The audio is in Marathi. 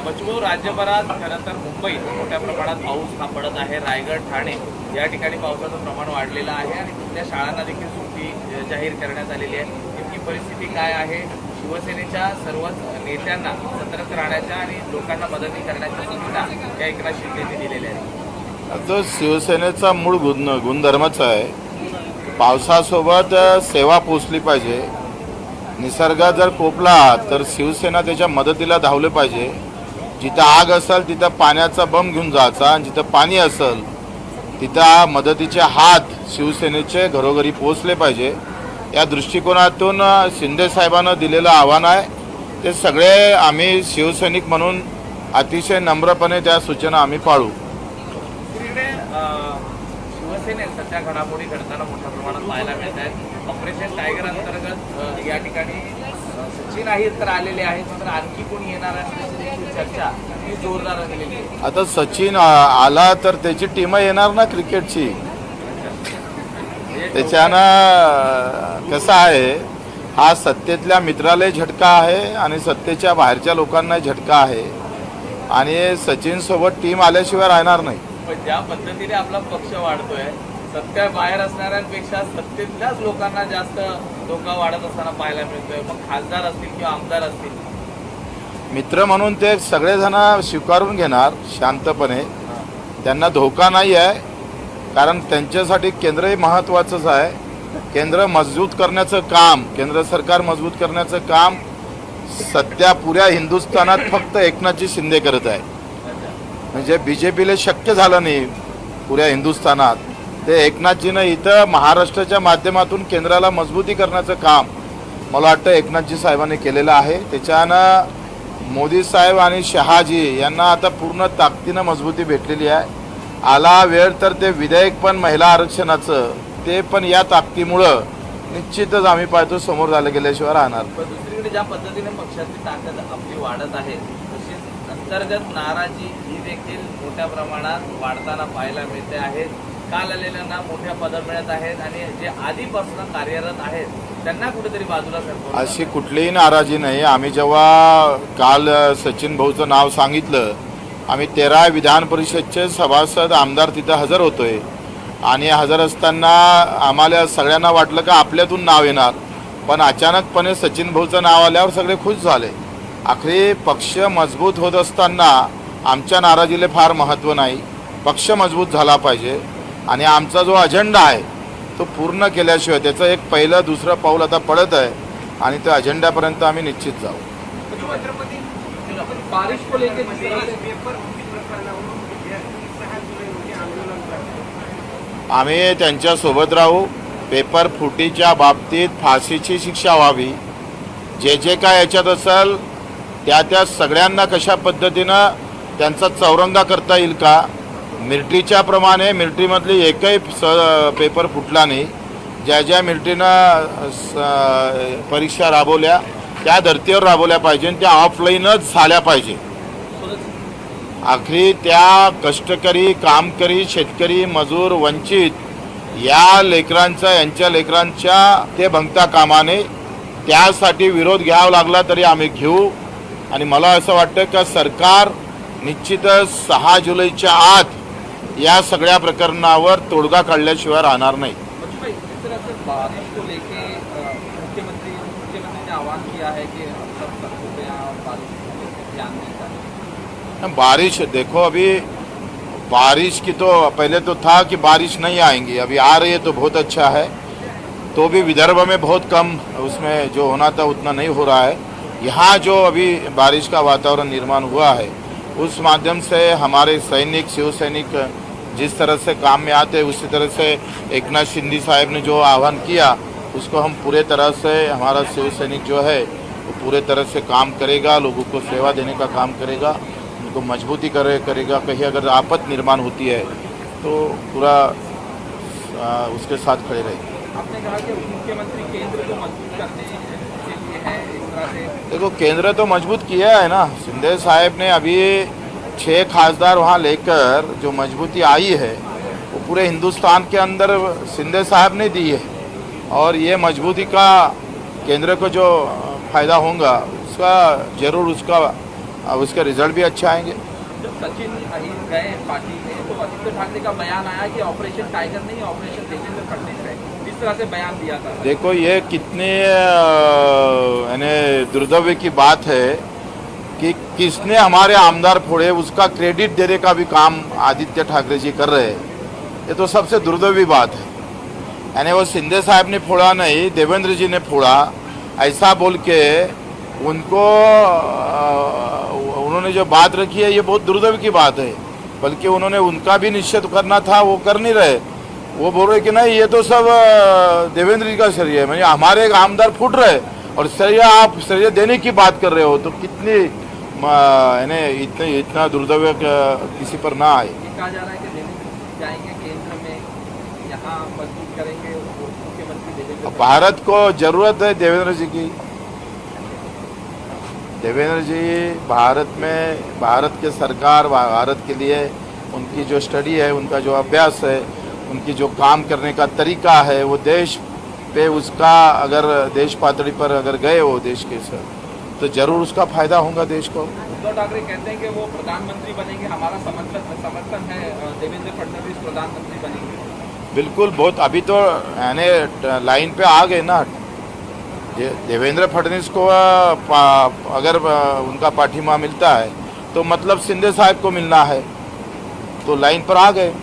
बचू राज्यभरात खरं तर मुंबईत मोठ्या प्रमाणात पाऊस हा पडत आहे. रायगड, ठाणे या ठिकाणी पावसाचं प्रमाण वाढलेलं आहे आणि तिथल्या शाळांना देखील सुट्टी जाहीर करण्यात आलेली आहे. नेमकी परिस्थिती काय आहे? शिवसेनेच्या सर्वच नेत्यांना सतर्क राहण्याच्या आणि लोकांना मदती करण्याच्या सूचना या एकनाथ शिंदेंनी दिलेल्या आहेत. तो शिवसेनेचा मूळ गुणधर्मच आहे. पावसासोबत सेवा पोचली पाहिजे. निसर्ग जर कोपला तर शिवसेना त्याच्या मदतीला धावले पाहिजे. जिथं आग असेल तिथं पाण्याचा बंब घेऊन जायचा आणि जिथं पाणी असेल तिथं मदतीचे हात शिवसेनेचे घरोघरी पोचले पाहिजे. या दृष्टिकोनातून शिंदे साहेबांना दिलेलं आव्हान आहे. ते सगळे आम्ही शिवसैनिक म्हणून अतिशय नम्रपणे त्या सूचना आम्ही पाळू. शिवसेनेत सध्या घडामोडी घडताना मोठ्या प्रमाणात पाहायला मिळत आहेत. ऑपरेशन टायगर अंतर्गत या ठिकाणी सचिन आहेत तर आलेले आहेत, मात्र आणखी कोणी येणार असल्याची चर्चा ही जोरदार झालेली आहे. आता सचिन आला तर त्याची टीम येणार ना क्रिकेटची. त्याच्यानं कसं आहे, हा सत्तेतल्या मित्राला झटका आहे आणि सत्तेच्या बाहेरच्या लोकांना झटका आहे आणि सचिन सोबत टीम आल्याशिवाय राहणार नाही. पण ज्या पद्धतीने आपला पक्ष वाढतोय, सत्ता बाहेर असणाऱ्यांपेक्षा सत्तेतल्याच लोकांना जास्त धोका वाढत असताना पाहायला मिळतोय. मग खासदार असतील किंवा आमदार असतील, मित्र म्हणून ते सगळेजण स्वीकारून घेणार शांतपणे. त्यांना धोका नाही आहे, कारण त्यांच्यासाठी केंद्रही महत्त्वाचंच आहे. केंद्र मजबूत करण्याचं काम, केंद्र सरकार मजबूत करण्याचं काम सध्या पुऱ्या हिंदुस्थानात फक्त एकनाथजी शिंदे करत आहे. म्हणजे BJPला शक्य झालं नाही पुऱ्या हिंदुस्थानात. ते एकनाथजीनं इथं महाराष्ट्राच्या माध्यमातून केंद्राला मजबूती करण्याचं काम मला वाटतं एकनाथजी साहेबांनी केलेलं आहे. त्याच्यानं मोदी साहेब आणि शहाजी यांना आता पूर्ण ताकदीनं मजबूती भेटलेली आहे. आला वेळ तर ते विधेयक पण महिला आरक्षणाचं ते पण या ताकदीमुळं निश्चितच आम्ही पाहतो समोर झालं गेल्याशिवाय राहणार. पण दुसरीकडे ज्या पद्धतीने पक्षाची ताकद आपली वाढत आहे, तशीच अंतर्गत नाराजी ही देखील मोठ्या प्रमाणात वाढताना पाहायला मिळते आहे. काल आलेल्यांना मोठ्या पदं मिळत आहेत आणि जे आधीपासून कार्यरत आहेत त्यांना कुठेतरी बाजूला सरकवलं. अशी कुठलीही नाराजी नाही. आम्ही जेव्हा काल सचिन भाऊचं नाव सांगितलं, आम्ही 13 विधान परिषदचे सभासद आमदार तिथं हजर होतोय आणि हजर असताना आम्हाला सगळ्यांना वाटलं का आपल्यातून नाव येणार, पण अचानकपणे सचिन भाऊचं नाव आल्यावर सगळे खुश झाले. आखरी पक्ष मजबूत होत असताना आमच्या नाराजीला फार महत्त्व नाही. पक्ष मजबूत झाला पाहिजे आणि आमचा जो अजेंडा आहे तो पूर्ण केल्याशिवाय त्याचं एक पहिलं दुसरं पाऊल आता पडत आहे आणि त्या अजेंड्यापर्यंत आम्ही निश्चित जाऊ. आम्ही त्यांच्यासोबत राहू. पेपर फुटीच्या बाबतीत फाशीची शिक्षा व्हावी. जे जे काय याच्यात असेल त्या सगळ्यांना कशा पद्धतीनं त्यांचा चौरंगा करता येईल का, मिलिटरीच्या प्रमाणे मिलिटरीमधली एकही पेपर फुटला नाही. ज्या ज्या मिलिटरीनं परीक्षा राबवल्या त्या धर्तीवर राबवल्या पाहिजे आणि त्या ऑफलाईनच झाल्या पाहिजे. आखरी त्या कष्टकरी, कामकरी, शेतकरी, मजूर, वंचित या लेकरांचा, यांच्या लेकरांच्या ते भंगता कामाने त्यासाठी विरोध घ्यावा लागला तरी आम्ही घेऊ. आणि मला असं वाटतं का सरकार निश्चितच 6 जुलैच्या आत या सगळ्या प्रकरणावर तोडगा काढल्याशिवाय राहणार नाही. बारिश देखो, अभी बारिश की तो पहले तो था कि बारिश नहीं आएंगी, अभी आ रही है तो बहुत अच्छा है. तो भी विदर्भ में बहुत कम, उसमें जो होना था उतना नहीं हो रहा है. यहाँ जो अभी बारिश का वातावरण निर्माण हुआ है उस माध्यम से हमारे सैनिक, शिव सैनिक जिस तरह से काम में आते उसी तरह से एकनाथ शिंदे साहब ने जो आह्वान किया उसको हम पूरे तरह से, हमारा शिव सैनिक जो है वो पूरे तरह से काम करेगा, लोगों को सेवा देने का काम करेगा, उनको मजबूती करेगा. कहीं अगर आपत निर्माण होती है तो पूरा उसके साथ खड़े रहेंगे. आपने कहा कि मुख्यमंत्री केंद्र को मजबूत करने के लिए है, इस तरह से देखो केंद्र तो मजबूत किया है ना. शिंदे साहब ने अभी 6 खासदार वहाँ लेकर जो मजबूती आई है वो पूरे हिंदुस्तान के अंदर शिंदे साहब ने दी है. और ये मजबूती का केंद्र को जो फायदा होगा उसका जरूर उसका रिजल्ट भी अच्छा आएंगे। जब सचिन अहिर गए पार्टी में तो आदित्य ठाकरे का बयान आया कि ऑपरेशन टाइगर नहीं ऑपरेशन देवेंद्र फडणवीस है, इस तरह से बयान दिया था। देखो ये कितने यानी दुर्दैव की बात है कि किसने हमारे आमदार फोड़े, उसका क्रेडिट देने का भी काम आदित्य ठाकरे जी कर रहे हैं। ये तो सबसे दुर्दैवी बात है। यानी वो शिंदे साहब ने फोड़ा नहीं, देवेंद्र जी ने फोड़ा, ऐसा बोल के उनको उन्होंने जो बात रखी है ये बहुत दुर्दैव की बात है। बल्कि उन्होंने उनका भी निश्चित करना था, वो कर नहीं रहे। वो बोल रहे कि नहीं ये तो सब देवेंद्र जी का श्रेय है, मतलब हमारे एक आमदार फूट रहे और श्रेय आप श्रेय देने की बात कर रहे हो, तो कितनी यानी इतना दुर्दैव किसी पर ना आए। ये कहा जा रहा है कि देवेंद्र जी जाएंगे केंद्र में, यहाँ मजबूत करेंगे मुख्यमंत्री देवेंद्र। भारत को जरूरत है देवेंद्र जी की। देवेंद्र जी भारत के सरकार, भारत के लिए उनकी जो स्टडी है, उनका जो अभ्यास है, उनकी जो काम करने का तरीका है, वो देश पे उसका अगर देश पातड़ी पर अगर गए वो देश के सर, तो जरूर उसका फायदा होगा देश को। उद्धव ठाकरे कहते हैं कि वो प्रधानमंत्री बनेंगे, हमारा समर्थन है, देवेंद्र फडणवीस प्रधानमंत्री बनेंगे। बिल्कुल, बहुत अभी तो यानी लाइन पे आ गए ना। देवेंद्र फडणवीस को अगर उनका पाठिंबा मिलता है तो मतलब शिंदे साहब को मिलना है, तो लाइन पर आ गए।